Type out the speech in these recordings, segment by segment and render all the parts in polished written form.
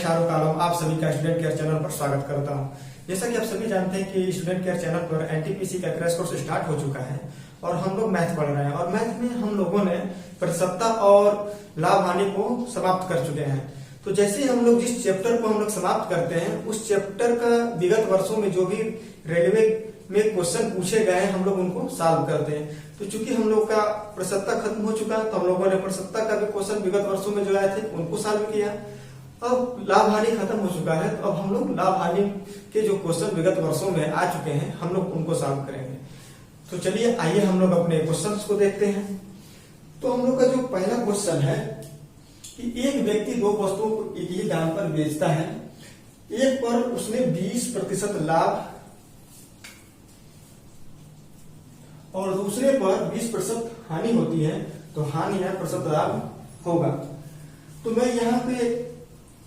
शाहरुख आलम आप सभी का स्टूडेंट केयर चैनल पर स्वागत करता हूं। जैसा कि आप सभी जानते हैं कि स्टूडेंट केयर चैनल पर एनटीपीसी का क्रैश कोर्स स्टार्ट हो चुका है और हम लोग मैथ पढ़ रहे हैं और मैथ में हम लोगों ने प्रतिशतता और लाभ हानि को समाप्त कर चुके हैं। तो जैसे ही हम लोग जिस चैप्टर को हम लोग समाप्त करते हैं उस चैप्टर का विगत वर्षों में जो भी रेलवे में क्वेश्चन पूछे गए हैं हम लोग उनको सॉल्व करते हैं। तो चूंकि हम लोग का प्रतिशतता खत्म हो चुका है तो हम लोगों ने प्रतिशतता का भी क्वेश्चन विगत वर्षों में जो आए थे उनको सॉल्व किया। अब लाभ हानि खत्म हो चुका है तो अब हम लोग लाभ हानि के जो क्वेश्चन विगत वर्षों में आ चुके हैं हम लोग उनको सॉल्व करेंगे। तो चलिए आइए हम लोग अपने क्वेश्चंस को देखते हैं। तो हम लोग का जो पहला क्वेश्चन है कि एक व्यक्ति दो वस्तुओं को एक ही दाम पर बेचता है, एक पर उसने 20% लाभ और दूसरे पर 20% हानि होती है, तो हानि या प्रतिशत लाभ होगा। तो मैं यहाँ पे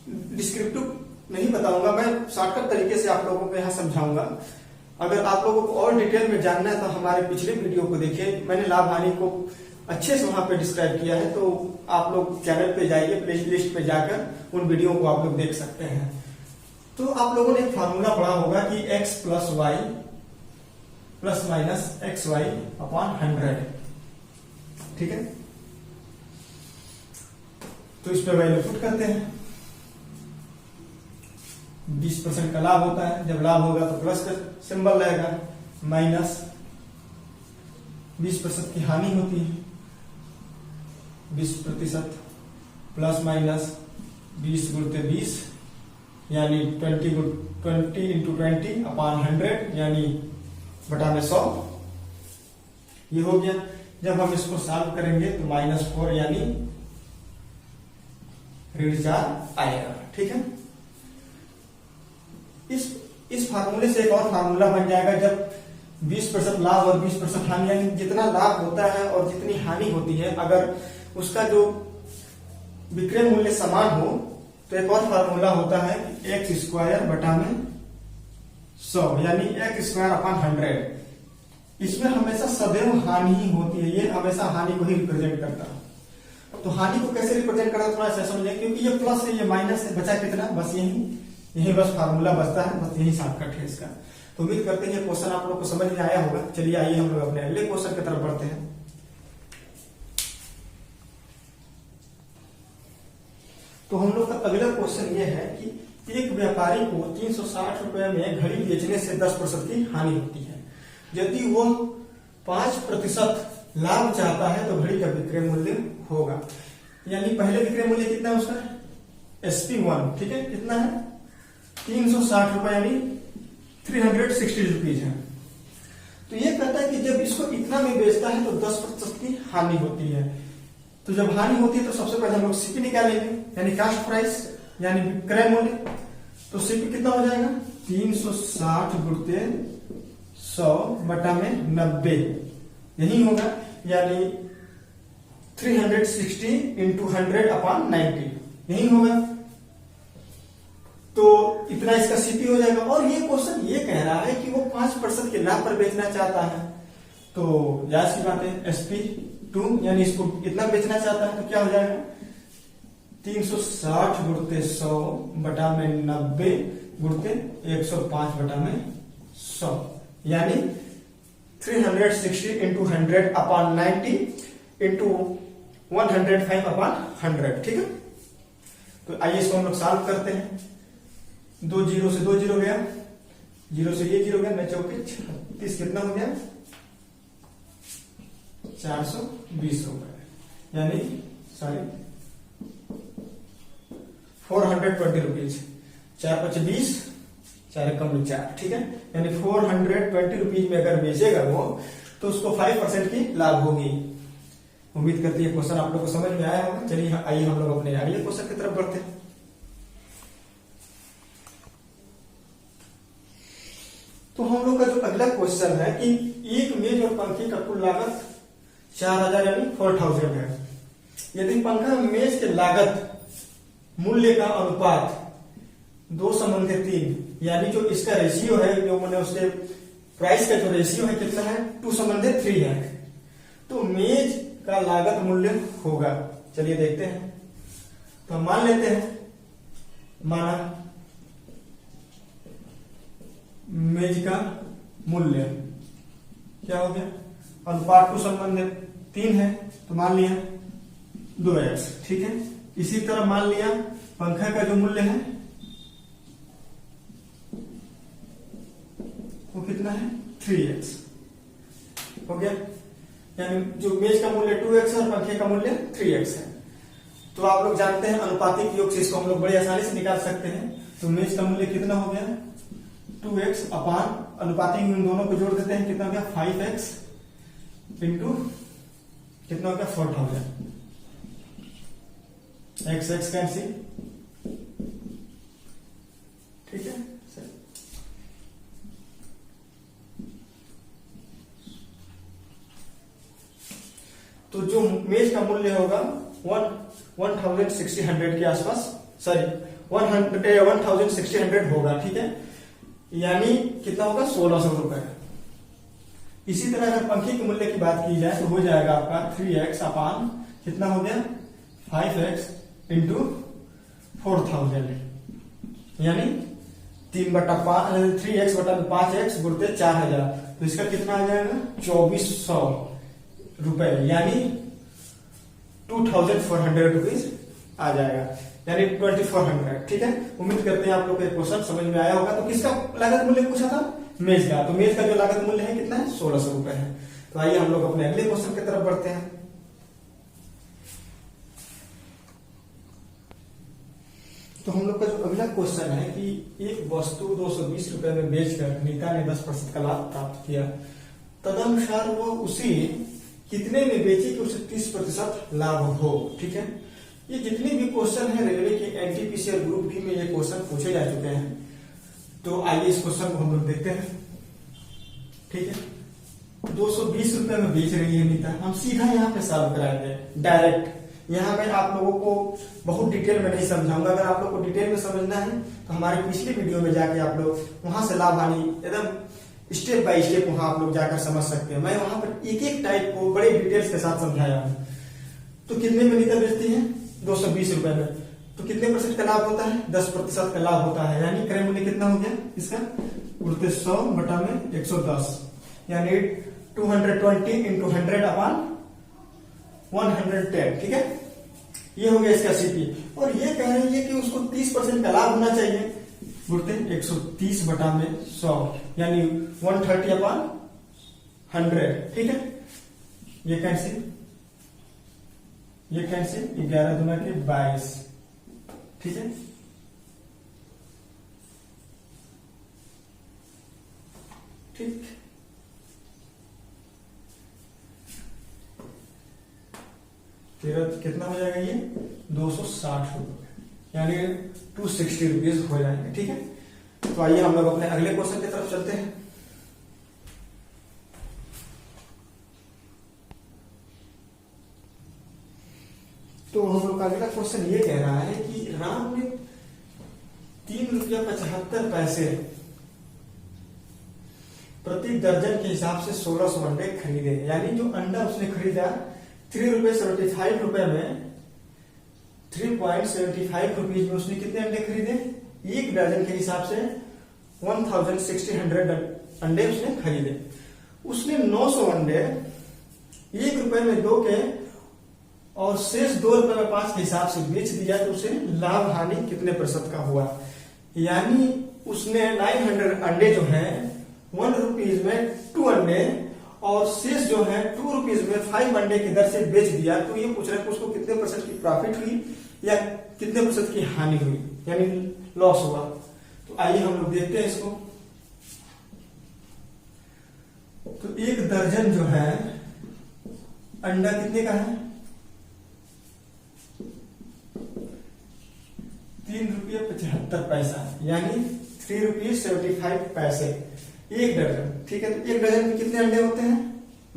डिस्क्रिप्टिव नहीं बताऊंगा, मैं शॉर्टकट तरीके से आप लोगों को यहाँ समझाऊंगा। अगर आप लोगों को और डिटेल में जानना है तो हमारे पिछले वीडियो को देखिए, मैंने लाभ हानि को अच्छे से वहां पे डिस्क्राइब किया है। तो आप लोग चैनल पे जाइए, प्ले लिस्ट पे जाकर उन वीडियो को आप लोग देख सकते हैं। तो आप लोगों ने एक फार्मूला पढ़ा होगा कि x plus Y plus minus X Y upon 100, ठीक है। तो इस पे वैल्यू पुट करते हैं। 20% का लाभ होता है, जब लाभ होगा तो प्लस का सिंबल रहेगा, माइनस 20% की हानि होती है, 20% प्लस माइनस 20 गुणित 20 यानी 20 इंटू 20 अपॉन 100 यानी बटा में 100। ये हो गया। जब हम इसको सॉल्व करेंगे तो -4 यानी ऋण 4 आएगा, ठीक है। इस फार्मूले से एक और फार्मूला बन जाएगा, जब 20% लाभ और 20% हानि, यानी जितना लाभ होता है और जितनी हानि होती है अगर उसका जो विक्रय मूल्य समान हो तो एक और फार्मूला होता है एक्स स्क्वायर बटा में 100 यानी x स्क्वायर अपॉन 100। इसमें हमेशा सदैव हानि ही होती है, ये हमेशा हानि को ही रिप्रेजेंट करता है। तो हानि को कैसे रिप्रेजेंट करता है थोड़ा सा समझें, क्योंकि ये प्लस है ये माइनस है, बचा कितना, बस यही बस फार्मूला बचता है, बस यही शॉर्टकट है इसका। तो उम्मीद करते हैं ये क्वेश्चन आप लोग को समझ में आया होगा। चलिए आइए हम लोग अपने अगले क्वेश्चन की तरफ बढ़ते हैं। तो हम लोग का अगला क्वेश्चन ये है कि एक व्यापारी को 360 रुपए में घड़ी बेचने से 10% की हानि होती है। यदि वो 5% लाभ चाहता है तो घड़ी का विक्रय मूल्य होगा। यानी पहले विक्रय मूल्य कितना है उसका, SP1, ठीक है, कितना है 360 रुपए यानी 360 रुपीज है। तो ये कहता है कि जब इसको इतना में बेचता है तो 10% की हानि होती है। तो जब हानि होती है तो सबसे पहले हम लोग सीपी निकालेंगे, यानी कास्ट प्राइस यानी विक्रय मूल्य। तो सीपी कितना हो जाएगा 360 गुणित 100 बटा में 90, यही होगा, यानी 360 इंटू 100 अपॉन 90, यही होगा। तो इतना इसका सीपी हो जाएगा। और ये क्वेश्चन ये कह रहा है कि वो 5% के लाभ पर बेचना चाहता है। तो याद की बात है SP2 यानी इसको इतना बेचना चाहता है तो क्या हो जाएगा 360 गुणित 100 बटा में 90 गुणित 105 बटा में 100 यानी 360 इंटू 100 अपॉन 90 इंटू 105 अपॉन 100, ठीक है। तो आइए इसको हम लोग सॉल्व करते हैं। 2 जीरो से 2 जीरो गया, 0 से ये जीरो गया, 9 चौके 36, कितना हो गया 420 रुपए यानी 420 रुपीज। 4 5 20, 4 कम 4, ठीक है, यानी 420 रुपीज में अगर बेचेगा वो तो उसको 5% की लाभ होगी। उम्मीद करती है क्वेश्चन आप लोग को समझ में आया होगा। चलिए आइए हम लोग अपने अगले क्वेश्चन की तरफ बढ़ते हैं। तो हम लोग का जो अगला क्वेश्चन है कि एक मेज और पंखे का कुल लागत 4000 यानी 4000 है। यदि पंखा मेज के लागत मूल्य का अनुपात 2:3 यानी जो इसका रेशियो है, जो मैंने उसके प्राइस का जो रेशियो है कितना है 2:3 है, तो मेज का लागत मूल्य होगा। चलिए देखते हैं। तो हम मान लेते हैं माना मेज का मूल्य क्या हो गया, अनुपात टू संबंधित 3 है तो मान लिया 2x, ठीक है। इसी तरह मान लिया पंखा का जो मूल्य है वो कितना है 3x हो गया, यानी जो मेज का मूल्य 2x और पंखे का मूल्य 3x है। तो आप लोग जानते हैं अनुपातिक योग से इसको हम लोग बड़ी आसानी से निकाल सकते हैं। तो मेज का मूल्य कितना हो गया 2x अपान अनुपातिक इन दोनों को जोड़ देते हैं, कितना हो गया 5x इंटू कितना हो गया 4000, x कैंसिल, ठीक है। तो जो मेज का मूल्य होगा 1600 के आसपास, सॉरी 1600 होगा, ठीक है, यानी कितना होगा 1600 रुपए। इसी तरह अगर पंखे के मूल्य की बात की जाए तो हो जाएगा आपका 3x अपान कितना हो गया 5x इंटू 4000, यानी 3/5 3x/5x गुणते 4000, तो इसका कितना आ जाएगा 2400 रुपए, यानी 2400 रुपीज आ जाएगा, यानी 2400, ठीक है। उम्मीद करते हैं आप लोग को क्वेश्चन समझ में आया होगा। तो किसका लागत मूल्य पूछा था, मेज का, तो मेज का जो लागत मूल्य है कितना है 1600 रुपए है। तो आइए हम लोग अपने अगले क्वेश्चन की तरफ बढ़ते हैं। तो हम लोग का जो अगला क्वेश्चन है कि एक वस्तु 220 रुपए में बेचकर नीता ने 10% का लाभ प्राप्त किया, तदनुसार वो उसे कितने में बेची कि उसे 30% लाभ हो, ठीक है। ये जितने भी क्वेश्चन है रेलवे के एनटीपीसी और ग्रुप डी में ये क्वेश्चन पूछे जा चुके हैं। तो आइए इस क्वेश्चन को हम लोग देखते हैं, ठीक है। 220 रुपए में बेच रही है नीता, हम सीधा यहाँ पे सॉल्व कराएंगे डायरेक्ट। यहाँ मैं आप लोगों को बहुत डिटेल में नहीं समझाऊंगा, अगर आप लोग को डिटेल में समझना है तो हमारे पिछले वीडियो में जाके आप लोग वहां से लाभ हानि एकदम स्टेप बाय स्टेप वहां आप लोग जाकर समझ सकते हैं। मैं वहां पर एक एक टाइप को बड़े डिटेल्स के साथ समझाया हूं। तो कितने में नीता बेचती है 220 रुपए में, तो कितने % का लाभ होता है 10% का लाभ होता है, यानी क्रय मूल्य कितना हो गया इसका 100/110, यानी 220 इंटू 100 अपान 110, ठीक है। ये हो गया इसका सीपी, और ये कह रही है कि उसको 30% का लाभ होना चाहिए, गुणते 130/100, यानी 130/100, ठीक है। ये कैंसिल, ये कैंसिल, 11 दूना के 22, ठीक है। ठीक, तेरह कितना हो जाएगा ये 260 रुपए, यानी 260 रुपीज हो जाएंगे, ठीक है। तो आइए हम लोग अपने अगले क्वेश्चन की तरफ चलते हैं। तो हम लोग का अगला क्वेश्चन ये कह रहा है कि राम ने 3.75 प्रति दर्जन के हिसाब से 1600 अंडे खरीदे, यानी जो अंडा उसने खरीदा 3.75 रुपए में 3.75 रुपीज में उसने कितने अंडे खरीदे, एक दर्जन के हिसाब से 1600 अंडे उसने खरीदे। उसने 900 अंडे 1 रुपए में 2 के और शेष 2 रुपए में 5 के हिसाब से बेच दिया, तो उसे लाभ हानि कितने % का हुआ, यानी उसने 900 अंडे जो है 1 रुपीज में 2 अंडे और शेष जो है 2 रुपीज में 5 अंडे की दर से बेच दिया। तो ये पूछ रहे हैं उसको कितने % की प्रॉफिट हुई या कितने % की हानि हुई, यानी लॉस हुआ। तो आइए हम लोग देखते हैं इसको। तो एक दर्जन जो है अंडा कितने का है 3.75 यानी 3.75 एक दर्जन, ठीक है। तो एक दर्जन में कितने अंडे होते हैं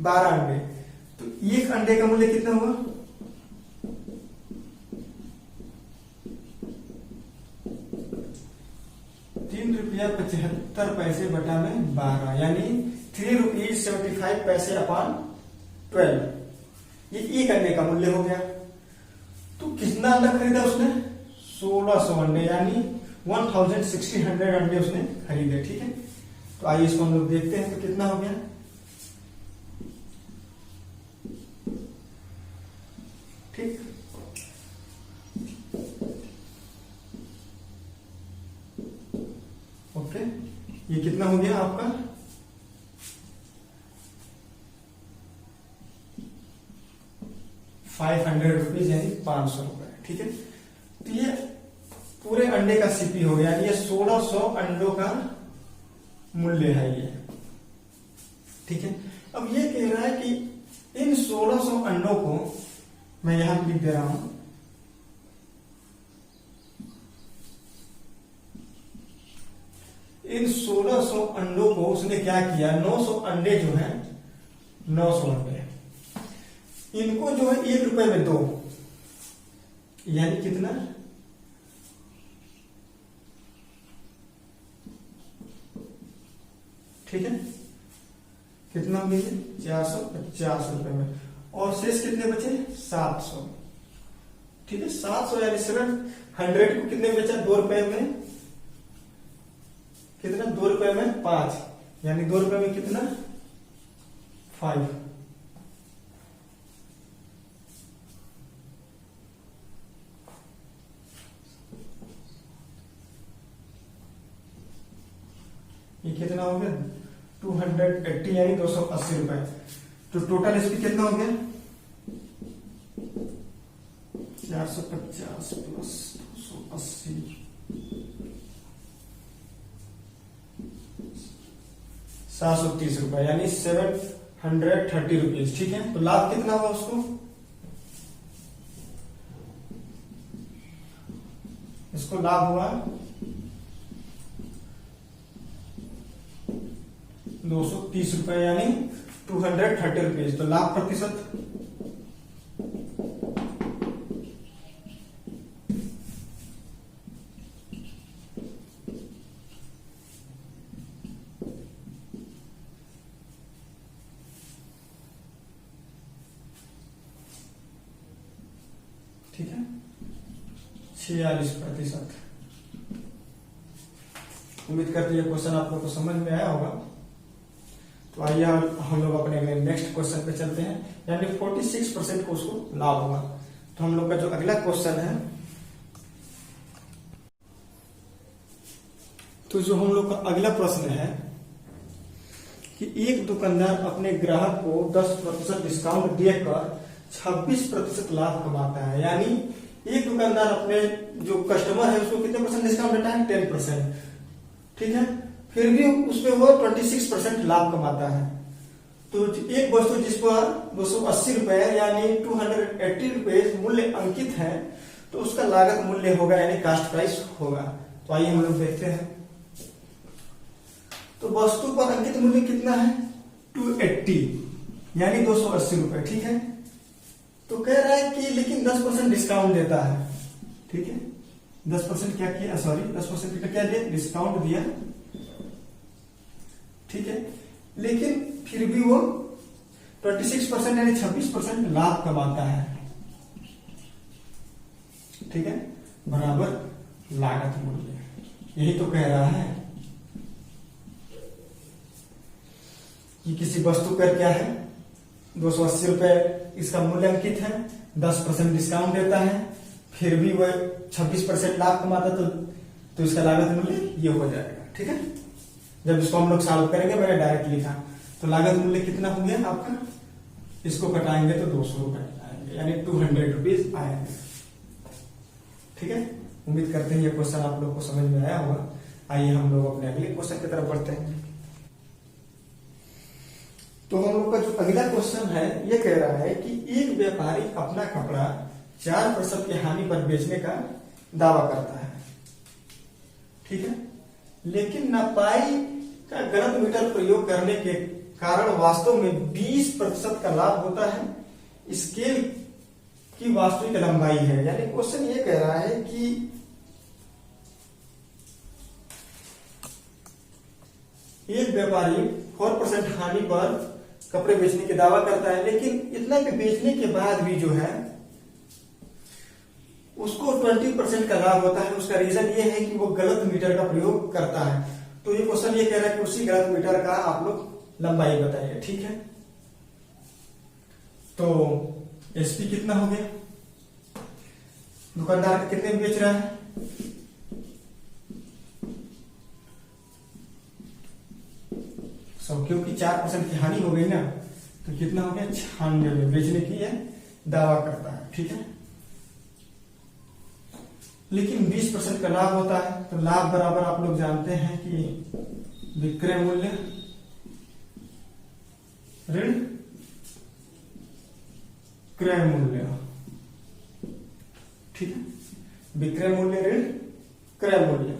12 अंडे, तो एक अंडे का मूल्य कितना हुआ 3.75 बटा में 12, यानी 3.75 अपॉन 12, ये एक अंडे का मूल्य हो गया। तो कितना अंडा खरीदा उसने 1600 अंडे यानी 1600 अंडे उसने खरीदे। ठीक है, तो आइए इसको हम लोग देखते हैं तो कितना हो गया। ठीक, ओके, ये कितना हो गया आपका 500 रुपीज यानी 500 रुपए। ठीक है, तो ये पूरे अंडे का सीपी हो गया, ये 1600 अंडों का मूल्य है ये। ठीक है, अब ये कह रहा है कि इन 1600 अंडों को मैं यहां लिख दे रहा हूं, इन 1600 अंडों को उसने क्या किया, 900 अंडे जो है 900 अंडे इनको जो है 1 रुपए में दो, यानी कितना, ठीक है, कितना हो गया 450 रुपए में, और शेष कितने बचे 700। ठीक है, 700 यानी 700 को कितने में बेचा, 2 रुपए में, कितना 2 रुपए में 5, यानी 2 रुपए में कितना 5। ये कितना हो गया 280 यानी 280 रुपए। तो टोटल इसकी कितना हो गया 450 प्लस 280, 730 रुपए यानी 730 रुपीज। ठीक है, तो लाभ कितना हुआ उसको, इसको लाभ हुआ 230 रुपए यानी 230 रुपीज। तो लाभ प्रतिशत ठीक है 46%। उम्मीद करते हैं ये क्वेश्चन आप लोग को समझ में आया होगा। तो आइए हम लोग अपने नेक्स्ट क्वेश्चन पे चलते हैं, यानी 46% को उसको लाभ होगा। तो हम लोग का जो अगला क्वेश्चन है, तो जो हम लोग का अगला प्रश्न है कि एक दुकानदार अपने ग्राहक को 10% डिस्काउंट देकर 26% लाभ कमाता है, यानी एक दुकानदार अपने जो कस्टमर है उसको कितने परसेंट डिस्काउंट देता है 10%। ठीक है, फिर भी उसमें वो 26% लाभ कमाता है। तो एक वस्तु जिस पर 280 रुपए यानी 280 रुपए मूल्य अंकित है, तो उसका लागत मूल्य होगा यानी कास्ट प्राइस होगा। तो आइए हम लोग देखते हैं। तो वस्तु पर अंकित मूल्य कितना है 280 यानी 280 रुपए। ठीक है, तो कह रहा है कि लेकिन 10% डिस्काउंट देता है। ठीक है, 10% क्या किया, सॉरी 10% का क्या दिया, डिस्काउंट दिया। ठीक है, लेकिन फिर भी वो 26% यानी 26% लाभ कमाता है। ठीक है, बराबर लागत मूल्य, यही तो कह रहा है कि किसी वस्तु पर क्या है 280 रुपए इसका मूल्य अंकित है, 10% डिस्काउंट देता है, फिर भी वह 26% लाभ कमाता, तो इसका लागत मूल्य ये हो जाएगा। ठीक है, जब इसको हम लोग सॉल्व करेंगे, मैंने डायरेक्ट लिखा, तो लागत मूल्य कितना हो गया आपका, इसको कटाएंगे तो 200 रुपए आएंगे यानी 200 रुपीज आएंगे। ठीक है, उम्मीद करते हैं ये क्वेश्चन आप लोग को समझ में आया होगा। आइए हम लोग अपने अगले क्वेश्चन की तरफ बढ़ते हैं। तो हम लोग का जो अगला क्वेश्चन है ये कह रहा है कि एक व्यापारी अपना कपड़ा 4% की हानि पर बेचने का दावा करता है। ठीक है, लेकिन नपाई का गलत मीटर प्रयोग करने के कारण वास्तव में 20% का लाभ होता है। स्केल की वास्तविक लंबाई है, यानी क्वेश्चन ये कह रहा है कि एक व्यापारी 4% हानि पर कपड़े बेचने के दावा करता है, लेकिन इतना भी बेचने के बाद भी जो है उसको 20% का लाभ होता है। उसका रीजन ये है कि वो गलत मीटर का प्रयोग करता है। तो ये क्वेश्चन ये कह रहा है कि उसी गलत मीटर का आप लोग लंबाई बताइए, ठीक है। तो एसपी कितना हो गया, दुकानदार कितने में बेच रहा है, क्योंकि 4% की हानि हो गई ना, तो कितना हो गया 96 में बेचने की यह दावा करता है, ठीक है। लेकिन 20% का लाभ होता है। तो लाभ बराबर आप लोग जानते हैं कि विक्रय मूल्य ऋण क्रय मूल्य, ठीक है। विक्रय मूल्य ऋण क्रय मूल्य,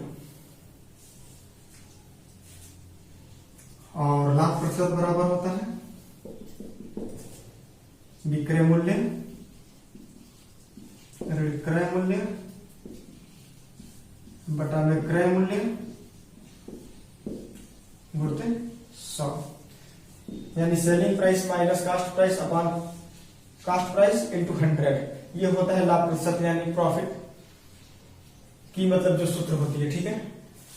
और लाभ प्रतिशत बराबर होता है विक्रय मूल्य ऋण क्रय मूल्य बटा में क्रय मूल्य गुणित 100, यानी selling price minus cost price upon cost price into 100। ये होता है लाभ प्रतिशत यानी प्रॉफिट की मतलब जो सूत्र होती है, ठीक है।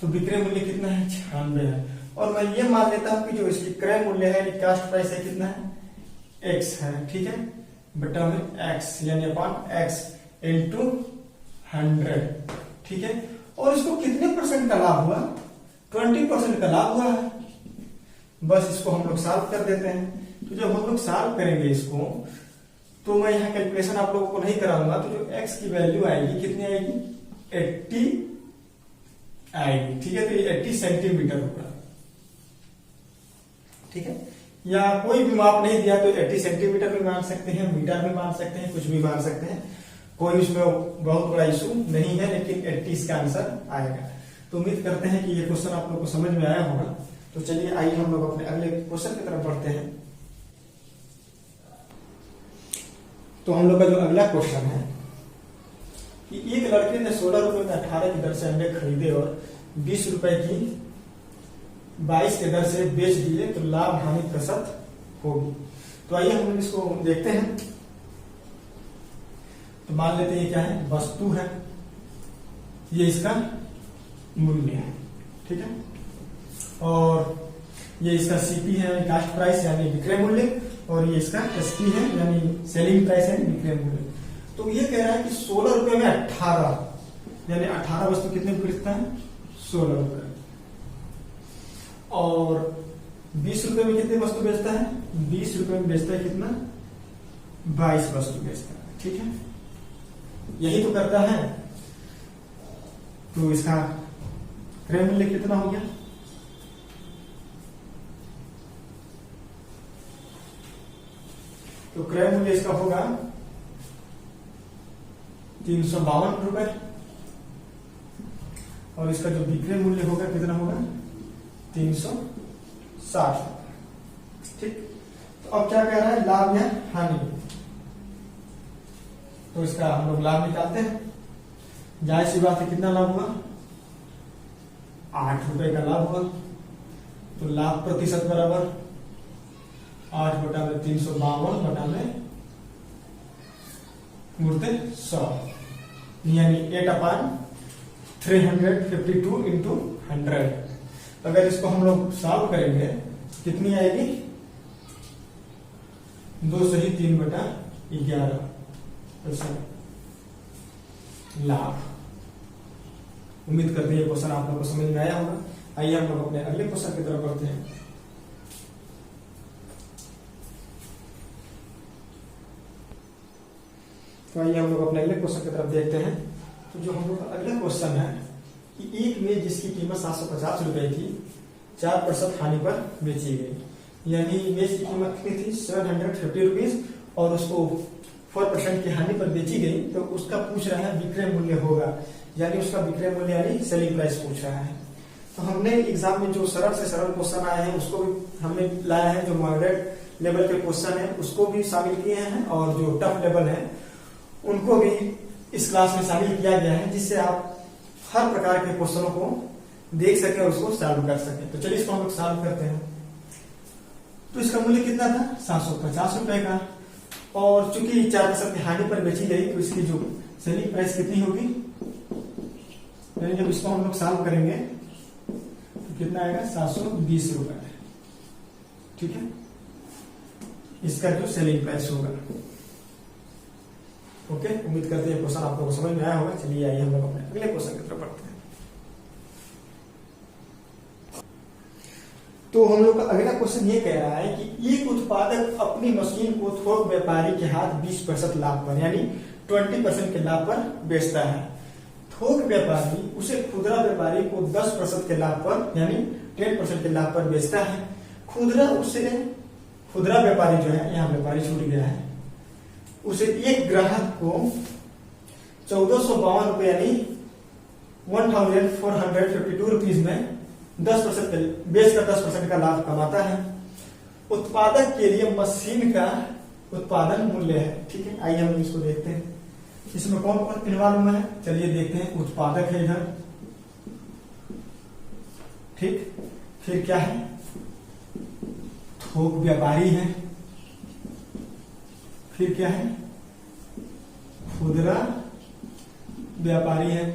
तो विक्रय मूल्य कितना है 96 है, और मैं ये मान लेता हूं कि जो इसकी क्रय मूल्य है यानी कास्ट प्राइस है कितना है x है, ठीक है, बटा में x यानी अपॉन x इंटू 100, ठीक है। और इसको कितने परसेंट का लाभ हुआ, 20% का लाभ हुआ है। बस इसको हम लोग सॉल्व कर देते हैं। तो जब हम लोग सॉल्व करेंगे इसको, तो मैं यहाँ कैलकुलेशन आप लोगों को नहीं कराऊंगा। तो जो x की वैल्यू आएगी कितनी आएगी 80 आएगी, ठीक है। तो ये 80 सेंटीमीटर होगा, ठीक है। या कोई भी माप नहीं दिया तो 80 सेंटीमीटर भी मान सकते हैं, मीटर भी मान सकते हैं, कुछ भी मान सकते हैं, कोई उसमें बहुत बड़ा इशू नहीं है। लेकिन 80 इसका आंसर आएगा। तो उम्मीद करते हैं कि ये क्वेश्चन आप लोग को समझ में आया होगा। तो चलिए आइए हम लोग अपने अगले क्वेश्चन की तरफ बढ़ते हैं। तो हम लोग का जो अगला क्वेश्चन है कि एक लड़के ने 16 रुपए में 18 की दर से अंडे खरीदे और 20 रुपए की 22 के दर से बेच दिए, तो लाभ हानि प्रतिशत होगी। तो आइए हम लोग इसको देखते हैं। तो मान लेते हैं ये क्या है, वस्तु है, ये इसका मूल्य है, ठीक है। और ये इसका सीपी है कास्ट प्राइस यानी विक्रय मूल्य, और ये इसका एसपी है यानी सेलिंग प्राइस है विक्रय मूल्य। तो ये कह रहा है कि 16 रुपए में 18 यानी 18 वस्तु कितने में बेचता है 16 रुपए, और 20 रुपए में कितने वस्तु बेचता है 20 रुपए में बेचता है कितना 22 वस्तु बेचता है, ठीक है। यही तो करता है। तो इसका क्रय मूल्य कितना हो गया, तो क्रय मूल्य इसका होगा 352 रुपए, और इसका जो विक्रय मूल्य होगा कितना होगा 360, ठीक। तो अब क्या कह रहा है, लाभ या हानि। तो इसका हम लोग लाभ निकालते हैं। जाहिर सी बात है कितना लाभ हुआ 8 रुपए का लाभ हुआ। तो लाभ प्रतिशत बराबर 8 बटा में 352 बटा में गुणित 100, यानी 8/352 इंटू 100। अगर इसको हम लोग सॉल्व करेंगे कितनी आएगी 2 सही 3 बटा 11 लाभ। उम्मीद करते हैं ये क्वेश्चन आप लोगों को समझ में आया होगा। आइए हम लोग अपने अगले क्वेश्चन की तरफ बढ़ते हैं। तो आइए हम लोग अपने अगले क्वेश्चन की तरफ देखते हैं। तो जो हम लोग का अगला क्वेश्चन है कि एक मेज जिसकी कीमत 750 रुपए थी 4% हानि पर बेची गई, यानी मेज की कीमत कितनी थी 750 रुपीज और उसको 4% की हानि पर बेची गई। तो उसका पूछ रहा है विक्रय मूल्य होगा, यानी उसका विक्रय मूल्य यानी सेलिंग प्राइस पूछ रहा है। तो हमने एग्जाम में जो सरल से सरल क्वेश्चन आए हैं उसको भी हमने लाया है, जो मॉडरेट लेवल के क्वेश्चन है उसको भी शामिल किए हैं, और जो टफ लेवल है उनको भी इस क्लास में शामिल किया गया है, जिससे आप हर प्रकार के क्वेश्चनों को देख सके और उसको सॉल्व कर सके। तो चलिए इसको हम लोग सॉल्व करते हैं। तो इसका मूल्य कितना था 750 रुपए का, और चूंकि 4% की हानि पर बेची गई तो इसकी जो सेलिंग प्राइस कितनी होगी, यानी जब इसको हम लोग सॉल्व करेंगे तो कितना आएगा 720 रुपए। ठीक है, इसका जो सेलिंग प्राइस होगा। ओके, उम्मीद करते हैं क्वेश्चन आप लोगों को समझ में आया होगा। चलिए आइए हम लोग अपने अगले क्वेश्चन की तरफ बढ़ते हैं। तो हम लोग का अगला क्वेश्चन ये कह रहा है कि एक उत्पादक अपनी मशीन को थोक व्यापारी के हाथ 20% लाभ पर यानी 20% के लाभ पर बेचता है। थोक व्यापारी उसे खुदरा व्यापारी को 10% के लाभ पर यानी 10% के लाभ पर बेचता है। खुदरा व्यापारी जो है, यहाँ व्यापारी छूट गया है, उसे एक ग्राहक को 1452 रुपए यानी 1452 रुपीज में 10% बेचकर 10% का लाभ कमाता है। उत्पादक के लिए मशीन का उत्पादन मूल्य है। ठीक है, आइए हम इसको देखते हैं। इसमें कौन कौन इन्वॉल्व है, चलिए देखते हैं। उत्पादक है इधर, ठीक, फिर क्या है, थोक व्यापारी है, फिर क्या है, खुदरा व्यापारी है,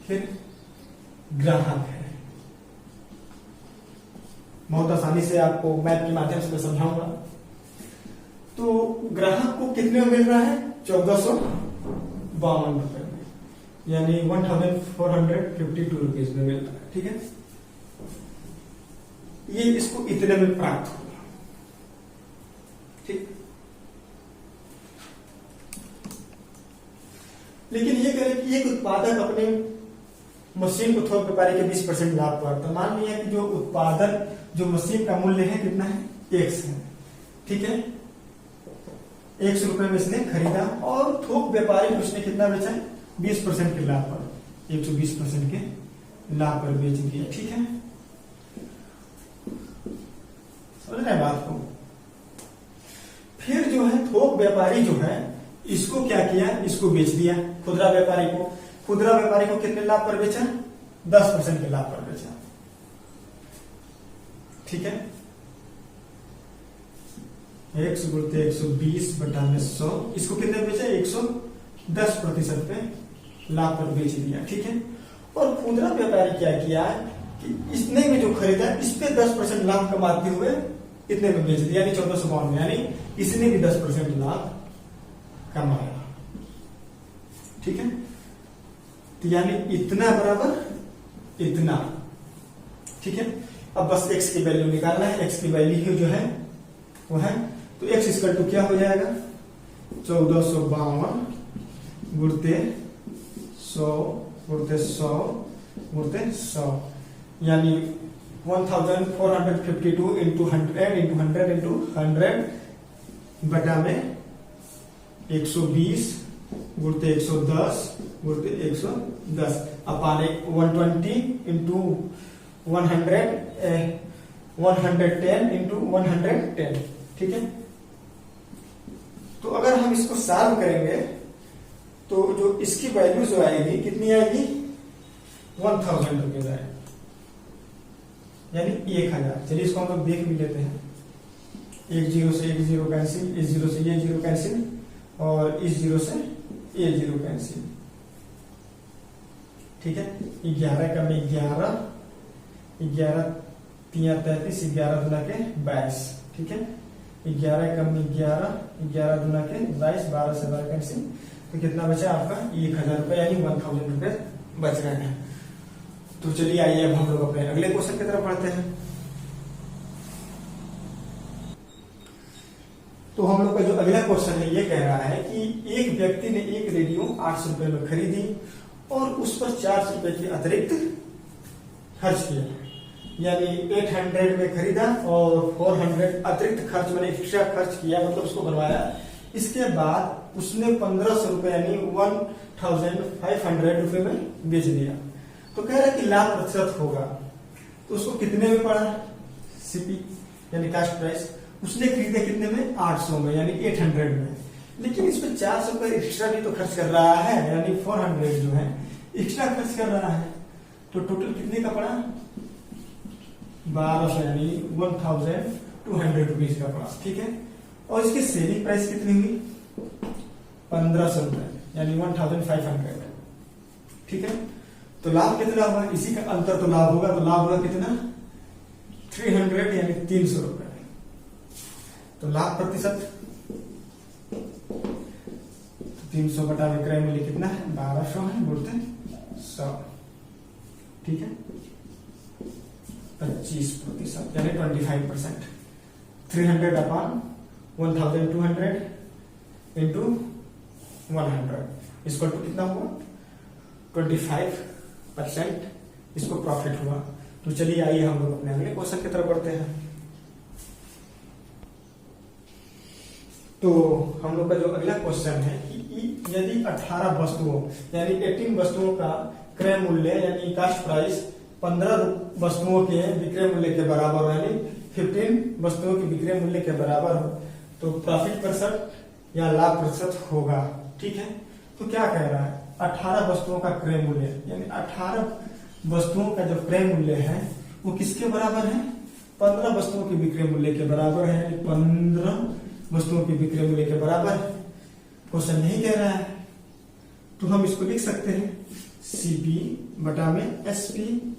फिर ग्राहक है। बहुत आसानी से आपको मैथ के माध्यम से मैं समझाऊंगा। तो ग्राहक को कितने में मिल रहा है, 1452 रुपए में, यानी 1452 रुपीज में मिल रहा है। ठीक है, ये इसको इतने में प्राप्त होगा। ठीक, लेकिन ये करें कि एक उत्पादक अपने मशीन को थोक व्यापारी के 20% लाभ पर, तो मान लिया कि जो उत्पादन जो मशीन का मूल्य है कितना है, 100 है। ठीक है, 100 रुपए में इसने खरीदा और थोक व्यापारी को उसने कितना बेचा, 20% के लाभ पर, 120% के लाभ पर बेच दिया। ठीक है, समझ रहे हैं बात को। फिर जो है थोक व्यापारी जो है इसको क्या किया, इसको बेच दिया खुदरा व्यापारी को। खुदरा व्यापारी को कितने लाभ पर बेचा, 10% के लाभ पर बेचा। ठीक है, 100 गुणते 120 बटा में 100, इसको कितने बेचा, 110% पे लाभ पर बेच दिया। ठीक है, और खुदरा व्यापारी क्या किया कि इसने में जो खरीदा इस पे 10% लाभ कमाते हुए इतने में बेच दिया, यानी 1452 में, यानी इसने भी 10% लाभ कमाया। ठीक है, तो यानी इतना बराबर इतना। ठीक है, अब बस x की वैल्यू निकालना है। x की वैल्यू जो है वो है, तो x इक्वल टू क्या हो जाएगा, 1452 गुणते 100 गुणते 100 गुणते 100, यानी 1452 इंटू 100 इंटू 100 इंटू 100 बटा में 120 गुणते 110 गुणते 110 अपान 120 इंटू 110 इंटू 110। ठीक है, तो अगर हम इसको सॉल्व करेंगे तो जो इसकी वैल्यू जो आएगी कितनी आएगी, 1000 रुपीज आएगी, यानी 1000। चलिए इसको हम लोग देख भी लेते हैं। एक जीरो से एक जीरो कैंसिल, इस जीरो से ये जीरो कैंसिल, और इस जीरो से ये जीरो कैंसिल। ठीक है, 11 का में 11, 11 3 33, 11 दुना के 22। ठीक है, 11 का में 11, 11 दुना के 22, 12 से 12 कैंसिल, तो कितना बचा आपका 1000 रुपए, यानी 1000 रुपए बच रहे हैं। तो चलिए आइए अब हम लोग अपने अगले क्वेश्चन की तरफ बढ़ते हैं। तो हम लोग का जो अगला क्वेश्चन है ये कह रहा है कि एक व्यक्ति ने एक रेडियो 800 रुपए में खरीदी और उस पर 400 रुपए की अतिरिक्त खर्च किया, यानी 800 में खरीदा और 400 अतिरिक्त खर्च, मैंने एक्स्ट्रा खर्च किया, मतलब उसको बनवाया। इसके बाद उसने 1500 रुपए यानी 1500 रुपए में बेच दिया। तो कह रहा है कि लाभ प्रतिशत होगा, तो उसको कितने में पड़ा, सीपी यानी कास्ट प्राइस, उसने खरीदे कितने में, 800 में, यानी 800 में। लेकिन इसमें 400 रुपए एक्स्ट्रा भी तो खर्च कर रहा है, यानी 400 जो है एक्स्ट्रा खर्च कर रहा है। तो टोटल कितने का पड़ा, 1200, यानी 1200 रुपीज का पड़ा। ठीक है, और इसकी सेलिंग प्राइस कितनी हुई 1500 रुपए, यानी 1500। ठीक है, तो लाभ कितना हुआ, इसी का अंतर तो लाभ होगा, तो लाभ होगा कितना 300 यानी 300 रुपए। तो लाभ प्रतिशत 300 बटा विक्रय मूल्य कितना है 1200 है, बोलते 100। ठीक है, 25% यानी 25%। 300 अपॉन 1200 इंटू 100 इसको तो कितना हुआ 25% इसको प्रॉफिट हुआ। तो चलिए आइए हम लोग अपने अगले क्वेश्चन की तरफ बढ़ते हैं। तो हम लोग का जो अगला क्वेश्चन है कि यदि 18 वस्तुओं यानी 18 वस्तुओं का क्रय मूल्य यानी कास्ट प्राइस 15 वस्तुओं के विक्रय मूल्य के बराबर हो, यानी 15 वस्तुओं के विक्रय मूल्य के बराबर हो, तो प्रॉफिट प्रतिशत या लाभ प्रतिशत होगा। ठीक है, तो क्या कह रहा है 18 वस्तुओं का क्रय मूल्य यानी 18 वस्तुओं का जो क्रय मूल्य है वो किसके बराबर है 15 वस्तुओं के विक्रय मूल्य के बराबर है, यानी 15 वस्तुओं के विक्रय मूल्य के बराबर है। क्वेश्चन नहीं कह रहा है, तो हम इसको लिख सकते हैं सीपी बटा में एसपी,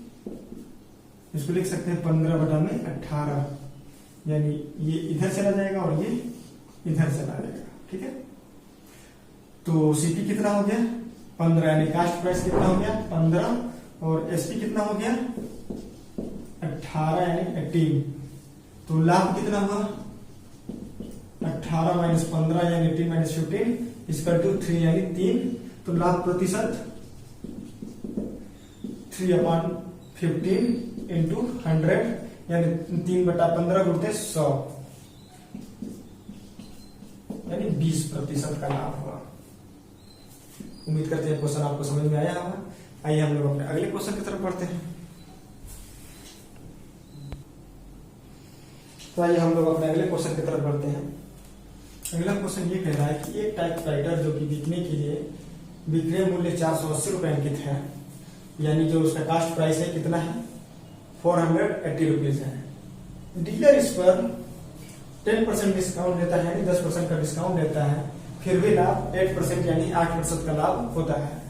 इसको लिख सकते हैं 15 बटा में 18, यानी ये इधर चला जाएगा और ये इधर चला जाएगा। ठीक है, तो सीपी कितना हो गया 15, यानी कास्ट प्राइस कितना हो गया 15, और एसपी कितना हो गया 18 यानी 18। तो लाभ कितना हुआ 18 माइनस 15 यानी 18 माइनस 15 इसका 3 यानी 3। तो लाभ प्रतिशत 3/15 इंटू 100 यानी 3 बटा 15 गुणते 100 यानी 20% का लाभ हुआ। उम्मीद करते हैं क्वेश्चन आपको समझ में आया होगा। आइए हम लोग अपने अगले क्वेश्चन की तरफ बढ़ते हैं। तो आइए हम लोग अपने अगले क्वेश्चन की तरफ बढ़ते हैं। अगला क्वेश्चन ये कह रहा है कि एक टाइपराइटर जो कि बिकने के लिए विक्रय मूल्य 480 रुपए अंकित है, यानी जो उसका कास्ट प्राइस है कितना है 480 रुपीज है। डीलर इस पर 10% डिस्काउंट देता है, यानी 10% का डिस्काउंट देता है, फिर भी लाभ 8% यानी 8% का लाभ होता है।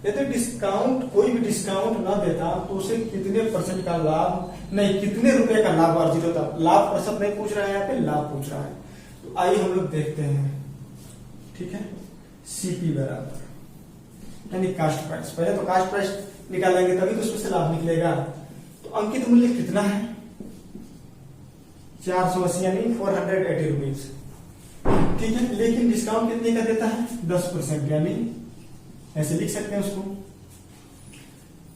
यदि डिस्काउंट कोई भी डिस्काउंट ना देता तो उसे कितने परसेंट का लाभ नहीं कितने रुपए का लाभ अर्जित होता। लाभ प्रतिशत नहीं पूछ रहा है, यहाँ पे लाभ पूछ रहा है। तो आइए हम लोग देखते हैं। ठीक है, सीपी बराबर यानी कास्ट प्राइस, पहले तो कास्ट प्राइस निकालेंगे तभी तो उसमें से लाभ निकलेगा। तो अंकित मूल्य कितना है 480 यानी 480 रुपीज। ठीक है, लेकिन डिस्काउंट कितने का देता है 10%, यानी ऐसे लिख सकते हैं उसको।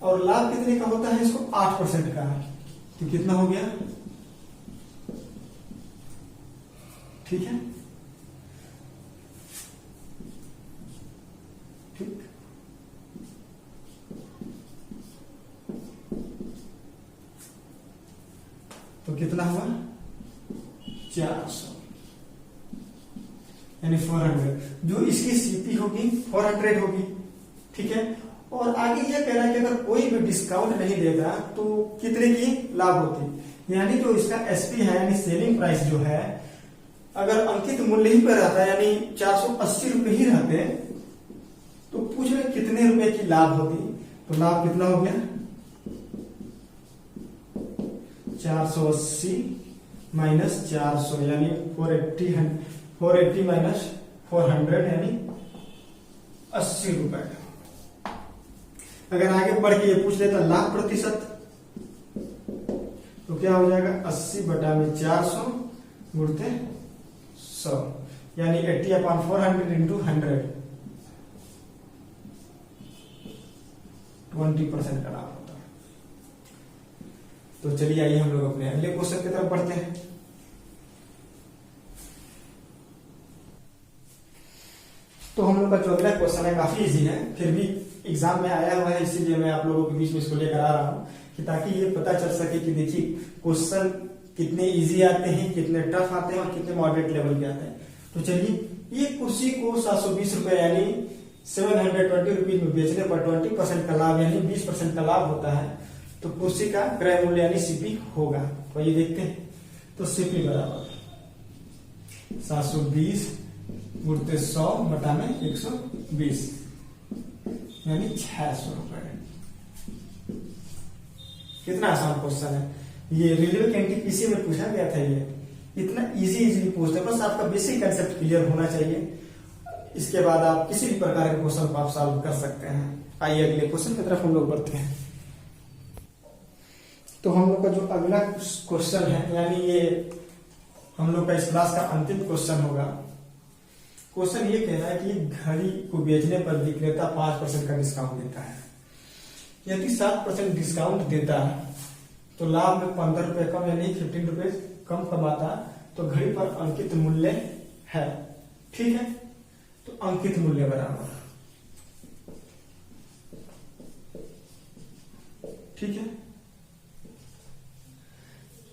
और लाभ कितने का होता है इसको 8% का, तो कितना हो गया। ठीक है, ठीक, तो कितना हुआ 400 यानी 400। जो इसकी सीपी होगी 400 होगी। ठीक है, और आगे यह कह रहा है कि अगर कोई भी डिस्काउंट नहीं देगा तो कितने की लाभ होती, यानी जो इसका एसपी है यानी सेलिंग प्राइस जो है अगर अंकित मूल्य ही पर रहता है यानी 480 रुपए ही रहते तो पूछ रहे कितने रुपए की लाभ होती। तो लाभ कितना हो गया 480 माइनस 400 यानी 480 माइनस 400 यानी 80 रुपए। अगर आगे बढ़ के ये पूछ लेता लाभ प्रतिशत तो क्या हो जाएगा 80 बटा में 400 गुणते 100 यानी 80/400 इंटू 100 20% का लाभ होता है। तो चलिए आइए हम लोग अपने अगले क्वेश्चन की तरफ बढ़ते हैं। तो हम लोग का जो अगला क्वेश्चन है काफी इजी है, फिर भी एग्जाम में आया हुआ है इसीलिए मैं आप लोगों के बीच में इसको लेकर आ रहा हूं कि ताकि ये पता चल सके कि देखिए क्वेश्चन कितने इजी आते हैं, कितने टफ आते हैं और कितने मॉडरेट लेवल के आते हैं। तो चलिए ये कुर्सी को 720 रुपए यानी 720 रुपीज में बेचने पर 20% का लाभ यानी 20% का लाभ होता है। तो कुर्सी का क्रय मूल्य यानी सीपी होगा। तो ये देखते हैं। तो सीपी बराबर 720 गुणते 100 बटा में 120 यानी 600 रुपए। कितना आसान क्वेश्चन है ये, रेलवे के एनटीपीसी में पूछा गया था। ये इतना इजीली पूछते हैं, बस आपका बेसिक कंसेप्ट क्लियर होना चाहिए। इसके बाद आप किसी भी प्रकार के क्वेश्चन को आप सॉल्व कर सकते हैं। आइए अगले क्वेश्चन की तरफ हम लोग बढ़ते हैं। तो हम लोग का जो अगला क्वेश्चन है, यानी ये हम लोग का इस क्लास का अंतिम क्वेश्चन होगा। क्वेश्चन ये कह रहा है कि घड़ी को बेचने पर विक्रेता 5% का डिस्काउंट देता है। यदि 7% डिस्काउंट देता है तो लाभ में 15 रुपए कम यानी 15 रुपए कम कमाता, तो घड़ी पर अंकित मूल्य है। ठीक है, तो अंकित मूल्य बराबर, ठीक है,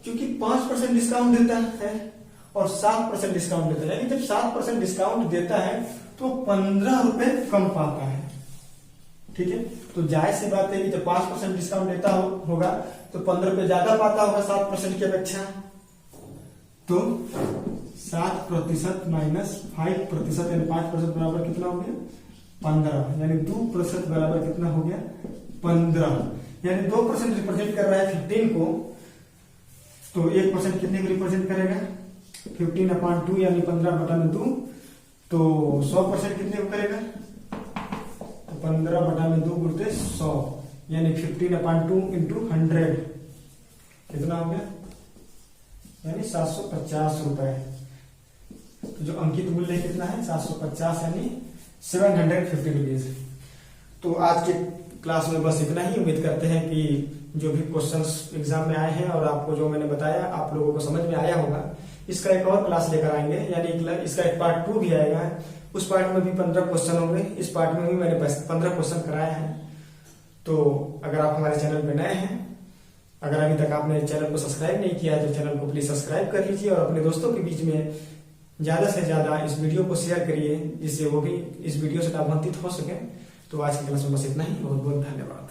क्योंकि 5% डिस्काउंट देता है और 7% डिस्काउंट देता है, यानी जब 7% डिस्काउंट देता है तो 15 रुपए कम पाता है। ठीक है, तो जायज सी बात है कि जब 5% डिस्काउंट देता होगा तो 15 रुपए ज्यादा पाता होगा 7% की अपेक्षा। तो 7% माइनस 5% यानी 5% बराबर कितना हो गया 15, यानी 2% बराबर कितना हो गया 15, यानी 2% रिप्रेजेंट कर रहा है 15 को, तो 1% कितने को रिप्रेजेंट करेगा 15/2 यानी 15/2, तो 100% कितने को करेगा, तो 15/2 गुणते 100 यानी 15/2 इंटू 100 कितना हो गया, यानी 750 रुपए। तो जो अंकित मूल्य कितना है 750 यानी 750 रुपीज। तो आज के क्लास में बस इतना ही। उम्मीद करते हैं कि जो भी क्वेश्चंस एग्जाम में आए हैं और आपको जो मैंने बताया आप लोगों को समझ में आया होगा। इसका एक और क्लास लेकर आएंगे, यानी इसका एक पार्ट 2 भी आएगा। उस पार्ट में भी 15 क्वेश्चन होंगे, इस पार्ट में भी मैंने 15 क्वेश्चन कराए हैं। तो अगर आप हमारे चैनल पे नए हैं, अगर अभी तक आपने चैनल को सब्सक्राइब नहीं किया है तो चैनल को प्लीज सब्सक्राइब कर लीजिए और अपने दोस्तों के बीच में ज्यादा से ज्यादा इस वीडियो को शेयर करिए, जिससे वो भी इस वीडियो से लाभान्वित हो सके। तो आज की क्लास में बस इतना ही। बहुत बहुत धन्यवाद।